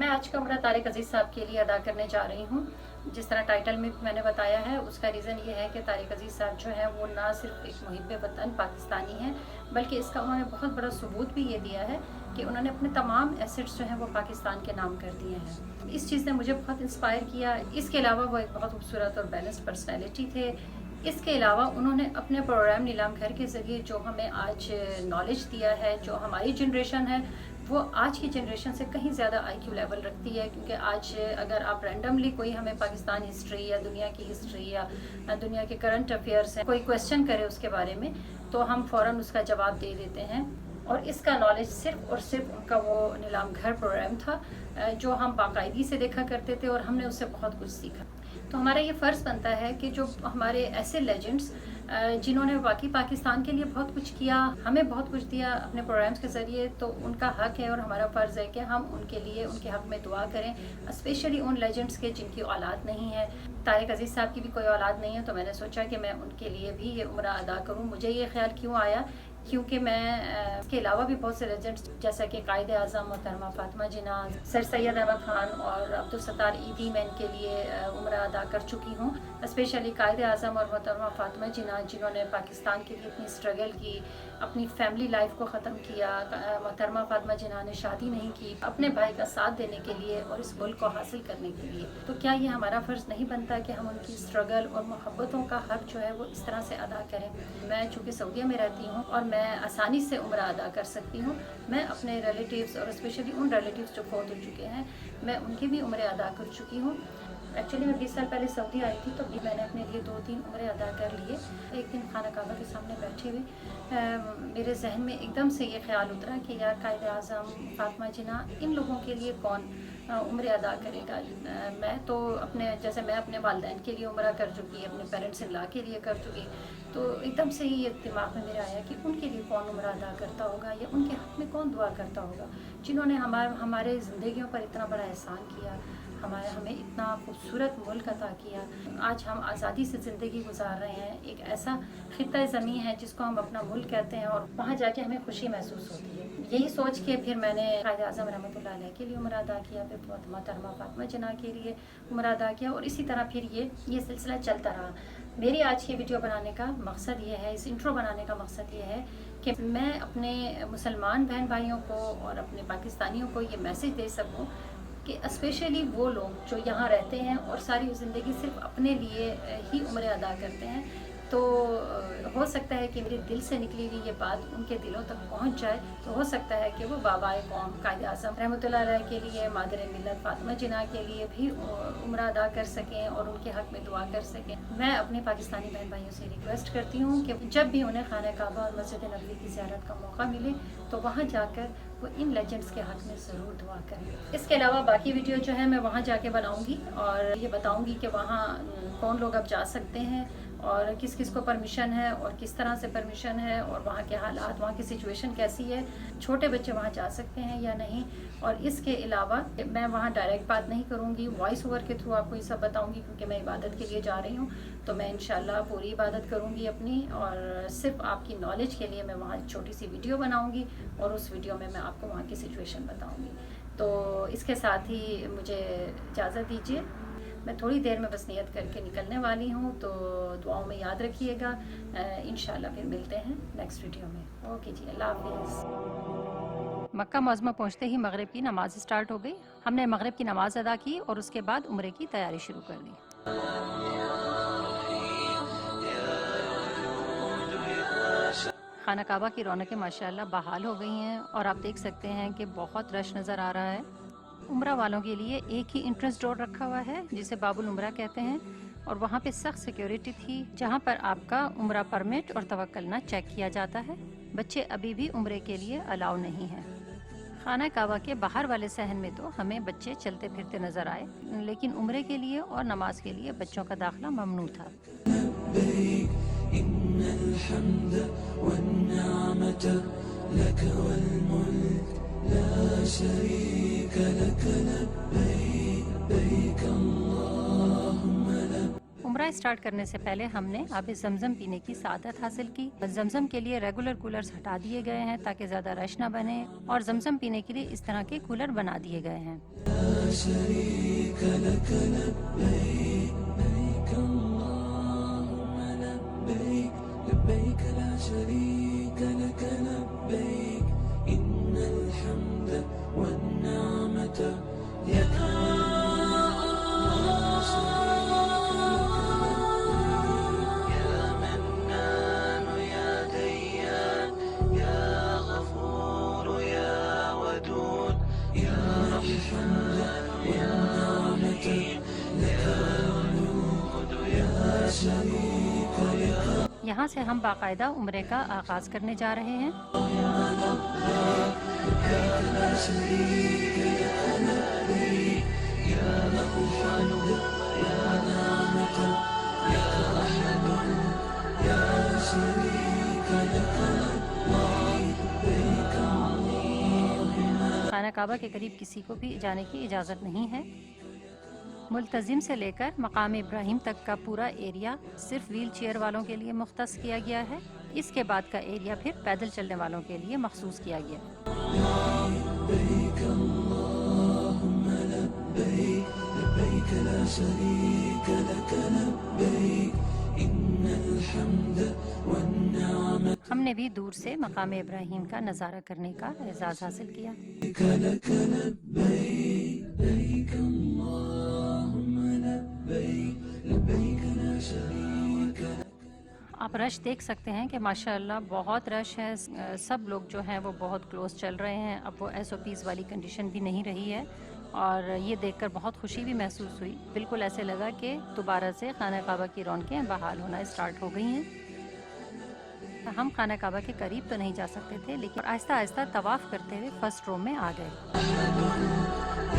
میں آج کا عمرہ طارق عزیز صاحب کے لیے ادا کرنے جا رہی ہوں. جس طرح ٹائٹل میں میں نے بتایا ہے، اس کا ریزن یہ ہے کہ طارق عزیز صاحب جو ہے وہ نہ صرف ایک محب وطن پاکستانی ہیں، بلکہ اس کا انہوں نے بہت بڑا ثبوت بھی یہ دیا ہے کہ انہوں نے اپنے تمام ایسٹس جو ہیں وہ پاکستان کے نام کر دیے ہیں. اس چیز نے مجھے بہت انسپائر کیا. اس کے علاوہ وہ ایک بہت خوبصورت اور بیلنس پرسنالٹی تھے. اس کے علاوہ انہوں نے اپنے پروگرام نیلام گھر کے ذریعے جو ہمیں آج نالج دیا ہے، جو ہماری جنریشن ہے وہ آج کی جنریشن سے کہیں زیادہ آئی کیو لیول رکھتی ہے. کیونکہ آج اگر آپ رینڈملی کوئی ہمیں پاکستان ہسٹری یا دنیا کی ہسٹری یا دنیا کے کرنٹ افیئرس ہیں کوئی کویسچن کرے اس کے بارے میں، تو ہم فوراً اس کا جواب دے دیتے ہیں. اور اس کا نالج صرف اور صرف ان کا وہ نیلام گھر پروگرام تھا جو ہم باقاعدگی سے دیکھا کرتے تھے، اور ہم نے اس سے بہت کچھ سیکھا. تو ہمارا یہ فرض بنتا ہے کہ جو ہمارے ایسے لیجنڈس جنہوں نے واقعی پاکستان کے لیے بہت کچھ کیا، ہمیں بہت کچھ دیا اپنے پروگرامز کے ذریعے، تو ان کا حق ہے اور ہمارا فرض ہے کہ ہم ان کے لیے ان کے حق میں دعا کریں، اسپیشلی ان لیجنڈس کے جن کی اولاد نہیں ہے. طارق عزیز صاحب کی بھی کوئی اولاد نہیں ہے، تو میں نے سوچا کہ میں ان کے لیے بھی یہ عمرہ ادا کروں. مجھے یہ خیال کیوں آیا؟ کیونکہ میں اس کے علاوہ بھی بہت سے لیجنڈس جیسا کہ قائد اعظم محترمہ فاطمہ جناح، سر سید احمد خان اور عبدالستار ایدھی میں ان کے لیے عمرہ ادا کر چکی ہوں. اسپیشلی قائد اعظم اور محترمہ فاطمہ جناح جنہوں نے پاکستان کے لیے اتنی اسٹرگل کی، اپنی فیملی لائف کو ختم کیا. محترمہ فاطمہ جناح نے شادی نہیں کی اپنے بھائی کا ساتھ دینے کے لیے اور اس ملک کو حاصل کرنے کے لیے. تو کیا یہ ہمارا فرض نہیں بنتا کہ ہم ان کی اسٹرگل اور محبتوں کا حق جو ہے وہ اس طرح سے ادا کریں؟ میں چونکہ سعودیہ میں رہتی ہوں اور میں آسانی سے عمرہ ادا کر سکتی ہوں. میں اپنے ریلیٹیوز اور اسپیشلی ان ریلیٹیوز جو فوت ہو چکے ہیں، میں ان کے بھی عمرے ادا کر چکی ہوں. ایکچولی میں 20 سال پہلے سعودی آئی تھی، تو بھی میں نے اپنے لیے 2-3 عمرے ادا کر لیے. ایک دن خانہ کعبہ کے سامنے بیٹھے ہوئے میرے ذہن میں ایک دم سے یہ خیال اترا کہ یار قائد اعظم فاطمہ جناح ان لوگوں کے لیے کون عمرے ادا کرے گا؟ میں تو جیسے میں اپنے والدین کے لیے عمرہ کر چکی، اپنے پیرنٹس ان لا کے لیے کر چکی، تو ایک دم سے ہی یہ دماغ میں میرا آیا کہ ان کے لیے کون عمرہ ادا کرتا ہوگا یا ان کے حق میں کون دعا کرتا ہوگا، جنہوں نے ہمارے زندگیوں پر اتنا بڑا احسان کیا، ہمیں اتنا خوبصورت ملک عطا کیا. آج ہم آزادی سے زندگی گزار رہے ہیں. ایک ایسا خطہ زمین ہے جس کو ہم اپنا ملک کہتے ہیں، اور وہاں جا کے ہمیں خوشی محسوس ہوتی ہے. یہی سوچ کے پھر میں نے قائد اعظم رحمۃ اللہ علیہ کے لیے عمرہ ادا کیا، پھر محترمہ فاطمہ جناح کے لیے عمرہ ادا کیا، اور اسی طرح پھر یہ سلسلہ چلتا رہا. میری آج کی ویڈیو بنانے کا مقصد یہ ہے، اس انٹرو بنانے کا مقصد یہ ہے کہ میں اپنے مسلمان بہن بھائیوں کو اور اپنے پاکستانیوں کو یہ میسج دے سکوں کہ اسپیشلی وہ لوگ جو یہاں رہتے ہیں اور ساری زندگی صرف اپنے لیے ہی عمرے ادا کرتے ہیں، تو ہو سکتا ہے کہ میرے دل سے نکلی ہوئی یہ بات ان کے دلوں تک پہنچ جائے. تو ہو سکتا ہے کہ وہ بابائے قوم قائد اعظم رحمۃ اللہ علیہ کے لیے، مادر ملت فاطمہ جناح کے لیے بھی عمرہ ادا کر سکیں اور ان کے حق میں دعا کر سکیں. میں اپنے پاکستانی بہن بھائیوں سے ریکویسٹ کرتی ہوں کہ جب بھی انہیں خانہ کعبہ اور مسجد نبوی کی زیارت کا موقع ملے تو وہاں جا کر وہ ان لیجنڈس کے حق میں ضرور دعا کریں. اس کے علاوہ باقی ویڈیو جو ہے میں وہاں جا کے بناؤں گی، اور یہ بتاؤں گی کہ وہاں کون لوگ اب جا سکتے ہیں اور کس کس کو پرمیشن ہے اور کس طرح سے پرمیشن ہے، اور وہاں کے حالات، وہاں کی سچویشن کیسی ہے، چھوٹے بچے وہاں جا سکتے ہیں یا نہیں. اور اس کے علاوہ میں وہاں ڈائریکٹ بات نہیں کروں گی، وائس اوور کے تھرو آپ کو یہ سب بتاؤں گی، کیونکہ میں عبادت کے لیے جا رہی ہوں. تو میں انشاءاللہ پوری عبادت کروں گی اپنی، اور صرف آپ کی نالج کے لیے میں وہاں چھوٹی سی ویڈیو بناؤں گی، اور اس ویڈیو میں آپ کو وہاں کی سچویشن بتاؤں گی. تو اس کے ساتھ ہی مجھے اجازت دیجیے، میں تھوڑی دیر میں بس نیت کر کے نکلنے والی ہوں. تو دعاؤں میں یاد رکھیے گا. انشاءاللہ پھر ملتے ہیں نیکسٹ ویڈیو میں. اوکے جی، اللہ حافظ. مکہ معظمہ پہنچتے ہی مغرب کی نماز اسٹارٹ ہو گئی. ہم نے مغرب کی نماز ادا کی اور اس کے بعد عمرے کی تیاری شروع کر دی. خانہ کعبہ کی رونقیں ماشاءاللہ بحال ہو گئی ہیں، اور آپ دیکھ سکتے ہیں کہ بہت رش نظر آ رہا ہے. عمرہ والوں کے لیے ایک ہی انٹرنس ڈور رکھا ہوا ہے جسے باب العمرہ کہتے ہیں، اور وہاں پہ سخت سیکیورٹی تھی جہاں پر آپ کا عمرہ پرمٹ اور توکلنا چیک کیا جاتا ہے. بچے ابھی بھی عمرے کے لیے الاؤ نہیں ہیں. خانہ کعبہ کے باہر والے صحن میں تو ہمیں بچے چلتے پھرتے نظر آئے، لیکن عمرے کے لیے اور نماز کے لیے بچوں کا داخلہ ممنوع تھا. إن الحمد والنعمة لك والملك لا شريك لك لبيك لبيك اللهم لبيك. عمرہ اسٹارٹ کرنے سے پہلے ہم نے آب زمزم پینے کی سعادت حاصل کی۔ زمزم کے لیے ریگولر کولرز ہٹا دیے گئے ہیں تاکہ زیادہ رش نہ بنے، اور زمزم پینے کے لیے اس طرح کے کولر بنا دیے گئے ہیں۔ لا شريك لك لبيك لبيك اللهم لبيك لبيك لا شريك لك لبيك إن الحمد والنعمة لك لا شريك لك لبيك يا منان يا ديان يا غفور يا ودود يا رحمن والنعمة لك الملك يا شريك لك یہاں سے ہم باقاعدہ عمرے کا آغاز کرنے جا رہے ہیں۔ لا شريك لك لبيك يا له الحمد يا نعمة يا أحد يا شريك لك لبيك اللهم خانہ کعبہ کے قریب کسی کو بھی جانے کی اجازت نہیں ہے۔ ملتزم سے لے کر مقام ابراہیم تک کا پورا ایریا صرف ویل چیئر والوں کے لیے مختص کیا گیا ہے۔ اس کے بعد کا ایریا پھر پیدل چلنے والوں کے لیے مخصوص کیا گیا ہے۔ لبيك اللهم لبيك لبيك لا شريك لك لبيك إن الحمد والنعمة ہم نے بھی دور سے مقام ابراہیم کا نظارہ کرنے کا اعزاز حاصل کیا۔ لك لبيك لبيك اللهم لبيك لبيك لا شريك لك آپ رش دیکھ سکتے ہیں کہ ماشاءاللہ بہت رش ہے، سب لوگ جو ہیں وہ بہت کلوز چل رہے ہیں۔ اب وہ ایس او پیز والی کنڈیشن بھی نہیں رہی ہے، اور یہ دیکھ کر بہت خوشی بھی محسوس ہوئی۔ بالکل ایسے لگا کہ دوبارہ سے خانہ کعبہ کی رونقیں بحال ہونا اسٹارٹ ہو گئی ہیں۔ ہم خانہ کعبہ کے قریب تو نہیں جا سکتے تھے، لیکن آہستہ آہستہ طواف کرتے ہوئے فرسٹ رو میں آ گئے۔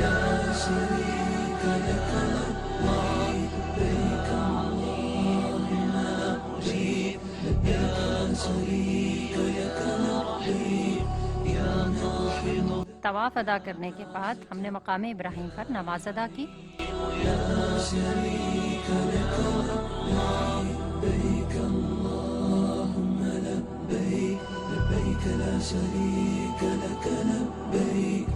لا شريك لك لبيك اللهم مجيب يا شريك لك لبيك يا ناحض طواف ادا کرنے کے بعد ہم نے مقام ابراہیم پر نماز ادا کی۔ لا شريك لك لبيك اللهم لبيك لبيك لا شريك لك لبيك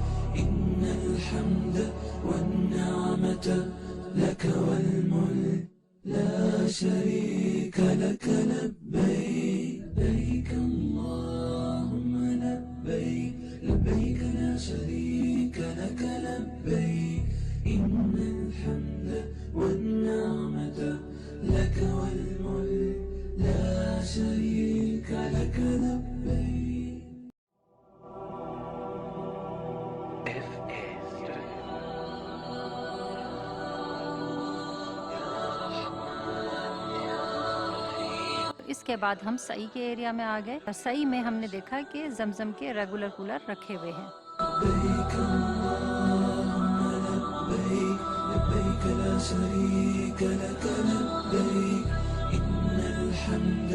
إن الحمد والنعمة لك والملك لا شريك لك لبيك لبيك اللهم لبيك لبيك لا شريك لك لبيك إن الحمد والنعمة لك والملك لا شريك لك لبيك اس کے بعد ہم سعی کے ایریا میں آ گئے، اور سعی میں ہم نے دیکھا کہ زمزم کے ریگولر کولر رکھے ہوئے ہیں۔ لبيك اللهم لبيك لبيك لا شريك لك لبيك إن الحمد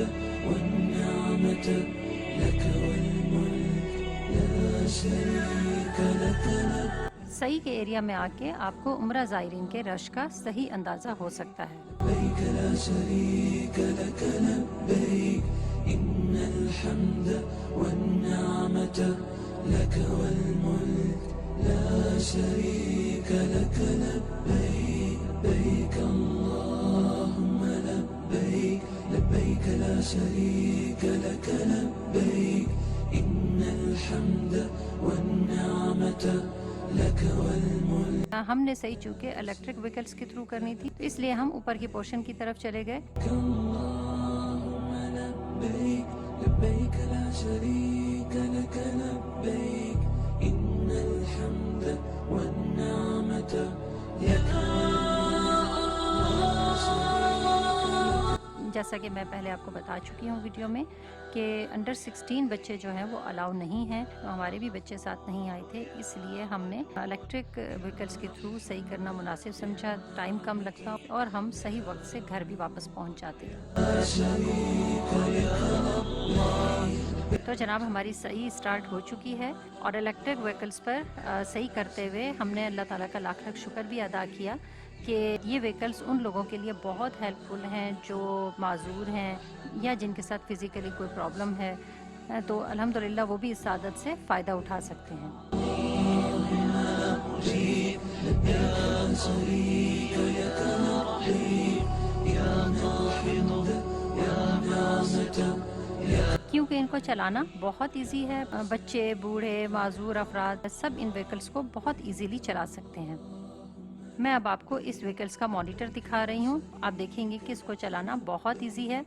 والنعمة لك والملك لا شريك لك لبيك سعی کے ایریا میں آ کے آپ کو عمرہ زائرین کے رش کا صحیح اندازہ ہو سکتا ہے۔ لا شريك لك لبيك إن الحمد والنعمة لك والملك لا شريك لك لبيك لبيك اللهم لبيك لبيك لا شريك لك لبيك إن الحمد والنعمة لك والملك ہم نے صحیح چونکہ الیکٹرک وہیکلز کے تھرو کرنی تھی، تو اس لیے ہم اوپر کی پورشن کی طرف چلے گئے۔ اللهم لبيك لبيك لا شريك لك لبيك إن الحمد والنعمة لك جیسا کہ میں پہلے آپ کو بتا چکی ہوں ویڈیو میں کہ انڈر 16 بچے جو ہیں وہ الاؤ نہیں ہیں، تو ہمارے بھی بچے ساتھ نہیں آئے تھے، اس لیے ہم نے الیکٹرک وہیکلز کے تھرو صحیح کرنا مناسب سمجھا، ٹائم کم لگتا اور ہم صحیح وقت سے گھر بھی واپس پہنچ جاتے۔ تو جناب ہماری صحیح اسٹارٹ ہو چکی ہے، اور الیکٹرک وہیکلز پر صحیح کرتے ہوئے ہم نے اللہ تعالیٰ کا لاکھ لاکھ شکر بھی ادا کیا کہ یہ ویکلز ان لوگوں کے لیے بہت ہیلپ فل ہیں جو معذور ہیں یا جن کے ساتھ فزیکلی کوئی پرابلم ہے، تو الحمدللہ وہ بھی اس سعادت سے فائدہ اٹھا سکتے ہیں۔ کیونکہ ان کو چلانا بہت ایزی ہے، بچے، بوڑھے، معذور افراد سب ان ویکلز کو بہت ایزیلی چلا سکتے ہیں۔ میں اب آپ کو اس ویکلز کا مانیٹر دکھا رہی ہوں، آپ دیکھیں گے کہ اس کو چلانا بہت ایزی ہے۔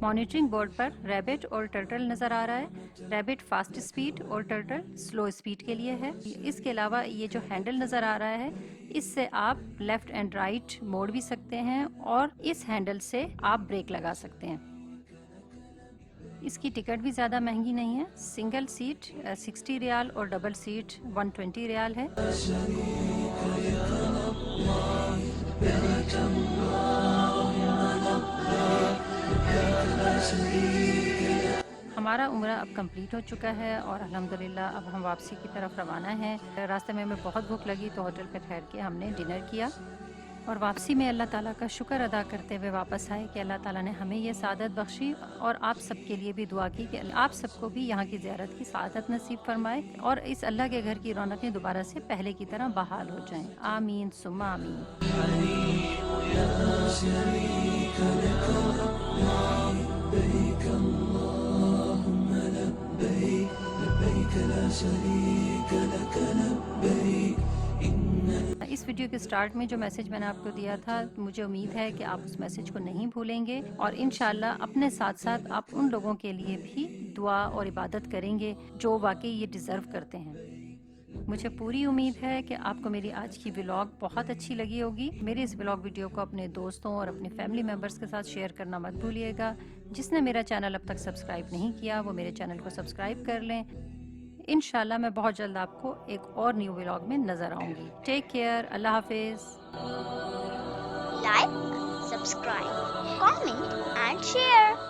مانیٹرنگ بورڈ پر ریبٹ اور ٹرٹل نظر آ رہا ہے۔ ریبٹ فاسٹ اسپیڈ اور ٹرٹل سلو اسپیڈ کے لیے ہے۔ اس کے علاوہ یہ جو ہینڈل نظر آ رہا ہے، اس سے آپ لیفٹ اینڈ رائٹ موڑ بھی سکتے ہیں اور اس ہینڈل سے آپ بریک لگا سکتے ہیں۔ اس کی ٹکٹ بھی زیادہ مہنگی نہیں ہے، سنگل سیٹ 60 ریال اور ڈبل سیٹ 120 ریال ہے۔ ہمارا عمرہ اب کمپلیٹ ہو چکا ہے اور الحمدللہ اب ہم واپسی کی طرف روانہ ہیں۔ راستے میں ہمیں بہت بھوک لگی تو ہوٹل پہ ٹھہر کے ہم نے ڈنر کیا اور واپسی میں اللہ تعالیٰ کا شکر ادا کرتے ہوئے واپس آئے کہ اللہ تعالیٰ نے ہمیں یہ سعادت بخشی، اور آپ سب کے لیے بھی دعا کی کہ آپ سب کو بھی یہاں کی زیارت کی سعادت نصیب فرمائے اور اس اللہ کے گھر کی رونقیں دوبارہ سے پہلے کی طرح بحال ہو جائیں۔ آمین ثم آمین۔ اس ویڈیو کے سٹارٹ میں جو میسج میں نے آپ کو دیا تھا، مجھے امید ہے کہ آپ اس میسج کو نہیں بھولیں گے اور انشاءاللہ اپنے ساتھ ساتھ آپ ان لوگوں کے لیے بھی دعا اور عبادت کریں گے جو واقعی یہ ڈیزرو کرتے ہیں۔ مجھے پوری امید ہے کہ آپ کو میری آج کی ولاگ بہت اچھی لگی ہوگی۔ میرے اس ولاگ ویڈیو کو اپنے دوستوں اور اپنے فیملی ممبرس کے ساتھ شیئر کرنا مت بھولیے گا۔ جس نے میرا چینل اب تک سبسکرائب نہیں کیا وہ میرے چینل کو سبسکرائب کر لیں۔ انشاءاللہ میں بہت جلد آپ کو ایک اور نیو ولاگ میں نظر آؤں گی۔ ٹیک کیئر، اللہ حافظ۔ Like, subscribe, comment and share.